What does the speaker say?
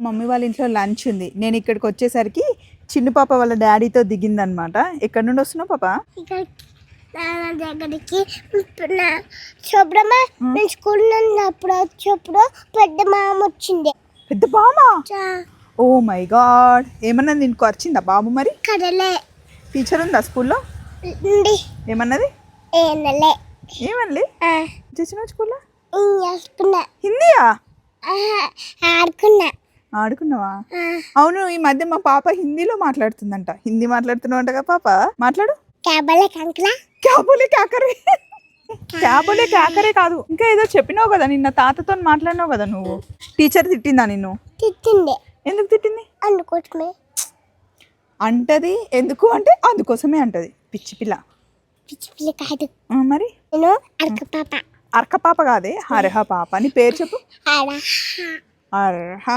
Mummy వాళ్ళ ఇంట్లో lunch ఉంది. నేను ఇక్కడికి వచ్చేసరికి చిన్న పాప వాళ్ళ డాడీతో దిగిందనమాట. ఎక్కడి నుండి వస్తున్నావు పాప? దగ్గరికి శుభ్రమ నేను స్కూల్ ఉన్నప్పుడు వచ్చేప్పుడు పెద్ద మామ వచ్చింది. పెద్ద బామా? Oh my God. ఏమన్నా నిన్ను వచ్చిందా బాబు? మరి కదలే. టీచర్ ఉందా స్కూల్లో? ఏమన్నది? ఏమన్నది చేసిన స్కూల్లో? హిందీయా? ఆడుకున్నావా? అవును, ఈ మధ్య మా పాప హిందీలో మాట్లాడుతుందంట. హిందీ మాట్లాడుతున్నావు అంటగా పాప? మాట్లాడు. క్యాబోలే కాకరే. క్యాబోలే కాకరే కాదు, ఇంకా ఏదో చెప్పినావు కదా నిన్న, తాతతో మాట్లాడినావు కదా నువ్వు. టీచర్ తిట్టిందా నిన్ను? తిట్టింది. ఎందుకు తిట్టింది? అందుకోసమే అంటది. ఎందుకు అంటే అందుకోసమే అంటది. పిచ్చి పిల్ల. పిచ్చి పిల్ల కాదు. మరి నేను అర్క పాప. అర్క పాప కాదే, హరహ పాప. నీ పేరు చెప్పు. అర్హ. అర్హ.